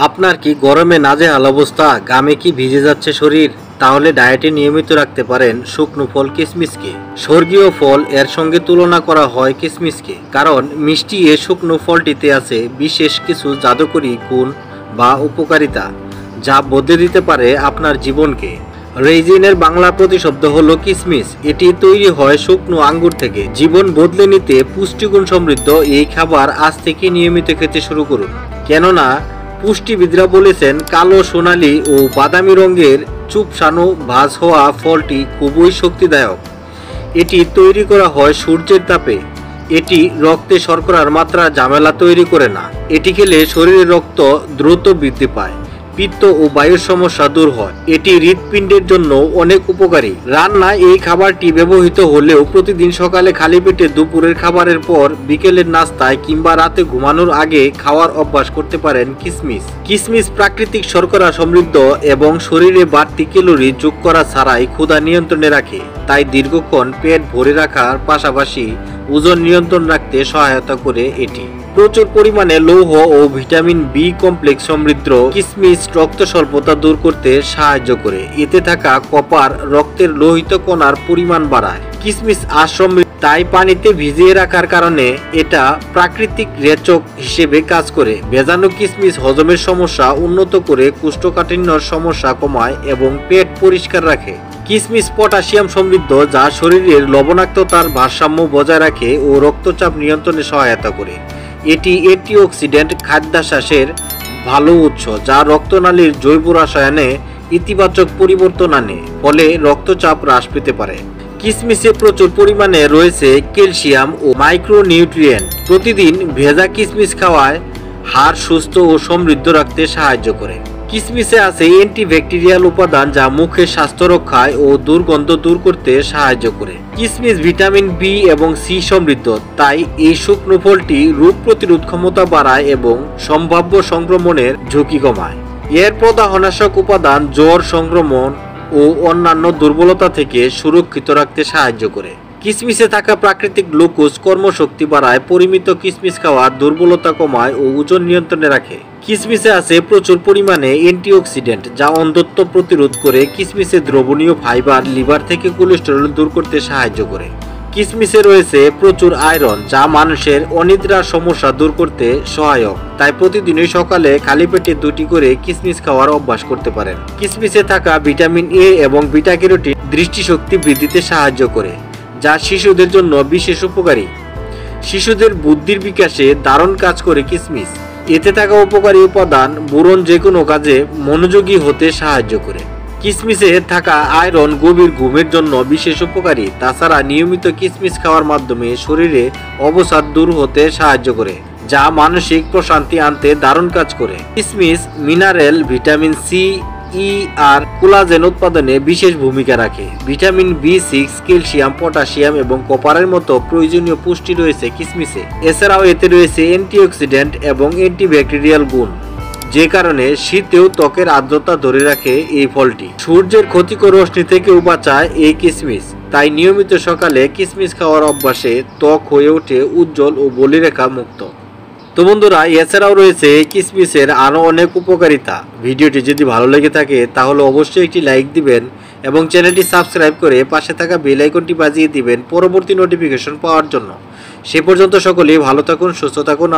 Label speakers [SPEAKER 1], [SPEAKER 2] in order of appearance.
[SPEAKER 1] আপনার কি গরমে নাজেহাল অবস্থা, ঘামে কি ভিজে যাচ্ছে শরীর? তাহলে ডায়েটে নিয়মিত রাখতে পারেন শুকনো ফল কিশমিশকে। স্বর্গীয় ফল এর সঙ্গে তুলনা করা হয় কিশমিশকে, কারণ মিষ্টি এ শুকনো ফলটিতে আছে বিশেষ কিছু জাদুকরী গুণ বা উপকারিতা, যা বদলে দিতে পারে আপনার জীবনকে। রেইজিনের বাংলা প্রতিশব্দ হলো কিশমিশ। এটি তৈরি হয় শুকনো আঙ্গুর থেকে। জীবন বদলে নিতে পুষ্টিগুণ সমৃদ্ধ এই খাবার আজ থেকে নিয়মিত খেতে শুরু করুন, কেননা পুষ্টিবিদরা বলেছেন কালো, সোনালী ও বাদামি রঙের চুপসানো ভাঁজ হওয়া ফলটি খুবই শক্তিদায়ক। এটি তৈরি করা হয় সূর্যের তাপে। এটি রক্তে শর্করার মাত্রা ঝামেলা তৈরি করে না। এটি খেলে শরীরের রক্ত দ্রুত বৃদ্ধি পায়, পিত্ত ও বায়ুর সমস্যা দূর হয়। এটি হৃৎপিণ্ডের জন্য অনেক উপকারী। রান্নায় এই খাবারটি ব্যবহৃত হলেও প্রতিদিন সকালে খালি পেটে, দুপুরের খাবারের পর, বিকেলের নাস্তায় কিংবা রাতে ঘুমানোর আগে খাওয়ার অভ্যাস করতে পারেন কিশমিশ। কিশমিশ প্রাকৃতিক শর্করা সমৃদ্ধ এবং শরীরে বাড়তি ক্যালোরি যোগ করা ছাড়াই ক্ষুধা নিয়ন্ত্রণে রাখে। তাই দীর্ঘক্ষণ পেট ভরে রাখার পাশাপাশি ওজন নিয়ন্ত্রণ রাখতে সহায়তা করে এটি। প্রচুর পরিমাণে লৌহ ও ভিটামিন বি কমপ্লেক্স সমৃদ্ধ কিশমিশ রক্ত স্বল্পতা দূর করতে সাহায্য করে। এতে থাকা কপার রক্তের লোহিত কণার পরিমাণ বাড়ায়। কিশমিশ আঁশ সমৃদ্ধ, তাই পানিতে ভিজিয়ে রাখার কারণে এটা প্রাকৃতিক রেচক হিসেবে কাজ করে। ভেজানো কিশমিশ হজমের সমস্যা উন্নত করে, কোষ্ঠকাঠিন্যর সমস্যা কমায় এবং পেট পরিষ্কার রাখে। কিশমিশ পটাশিয়াম সমৃদ্ধ, যা শরীরের লবণাক্ততার ভারসাম্য বজায় রাখে ও রক্তচাপ নিয়ন্ত্রণে সহায়তা করে। এটি অ্যান্টিঅক্সিডেন্ট খাদ্যাভ্যাসের ভালো উৎস, যা রক্তনালীর জৈব রসায়নে ইতিবাচক পরিবর্তন আনে, ফলে রক্তচাপ হ্রাস পেতে পারে। কিশমিশে প্রচুর পরিমাণে রয়েছে ক্যালসিয়াম ও মাইক্রোনিউট্রিয়েন্ট। প্রতিদিন ভেজা কিশমিশ খাওয়ায় হাড় সুস্থ ও সমৃদ্ধ রাখতে সাহায্য করে। কিশমিশে আছে অ্যান্টিব্যাকটেরিয়াল উপাদান, যা মুখের স্বাস্থ্য রক্ষায় ও দুর্গন্ধ দূর করতে সাহায্য করে। কিশমিশ ভিটামিন বি এবং সি সমৃদ্ধ, তাই এই শুকনো ফলটি রোগ প্রতিরোধ ক্ষমতা বাড়ায় এবং সম্ভাব্য সংক্রমণের ঝুঁকি কমায়। এর প্রদাহনাশক উপাদান জ্বর, সংক্রমণ ও অন্যান্য দুর্বলতা থেকে সুরক্ষিত রাখতে সাহায্য করে। কিশমিশে থাকা প্রাকৃতিক গ্লুকোজ কর্মশক্তি বাড়ায়। পরিমিত কিশমিশ খাওয়া দুর্বলতা কমায় ও ওজন নিয়ন্ত্রণে রাখে। কিশমিশে আছে প্রচুর পরিমাণে অ্যান্টিঅক্সিডেন্ট, যা অন্ধত্ব প্রতিরোধ করে। কিশমিশে দ্রবণীয় ফাইবার লিভার থেকে কোলেস্টেরল দূর করতে সাহায্য করে। কিশমিশে রয়েছে প্রচুর আয়রন, যা মানুষের অনিদ্রার সমস্যা দূর করতে সহায়ক। তাই প্রতিদিনই সকালে খালি পেটে 2টি করে কিশমিশ খাওয়ার অভ্যাস করতে পারেন। কিশমিশে থাকা ভিটামিন এ এবং বিটা ক্যারোটিন দৃষ্টিশক্তি বৃদ্ধিতে সাহায্য করে, যা শিশুদের জন্য বিশেষ উপকারী। শিশুদের বুদ্ধির বিকাশে দারুণ কাজ করে কিশমিশ। এতে থাকা উপকারী উপাদান বোরন যে কোনো কাজে মনোযোগী হতে সাহায্য করে। কিশমিশে থাকা আয়রন গভীর ঘুমের জন্য বিশেষ উপকারী। তাছাড়া নিয়মিত কিশমিশ খাওয়ার মাধ্যমে শরীরে অবসাদ দূর হতে সাহায্য করে, যা মানসিক প্রশান্তি আনতে দারুণ কাজ করে। কিশমিশ মিনারেল, ভিটামিন সি, ই আর কোলাজেন উৎপাদনে বিশেষ ভূমিকা রাখে। ভিটামিন বি6, ক্যালসিয়াম, পটাশিয়াম এবং কপারের মতো প্রয়োজনীয় পুষ্টি রয়েছে কিশমিশে। এছাড়াও এতে রয়েছে অ্যান্টিঅক্সিডেন্ট এবং অ্যান্টিব্যাকটেরিয়াল গুণ, যে কারণে শীতেও ত্বকের আর্দ্রতা ধরে রাখে এই ফলটি। সূর্যের ক্ষতিকর রশ্মি থেকেও বাঁচায় এই কিশমিশ। তাই নিয়মিত সকালে কিশমিশ খাওয়ার অভ্যাসে ত্বক হয়ে ওঠে উজ্জ্বল ও বলিরেখা মুক্ত। তো বন্ধুরা, এছাড়াও রয়েছে কিশমিশের আরও অনেক উপকারিতা। ভিডিওটি যদি ভালো লেগে থাকে তাহলে অবশ্যই একটি লাইক দিবেন এবং চ্যানেলটি সাবস্ক্রাইব করে পাশে থাকা বেল আইকনটি বাজিয়ে দিবেন পরবর্তী নোটিফিকেশন পাওয়ার জন্য। সে পর্যন্ত সকলেই ভালো থাকুন, সুস্থ থাকুন।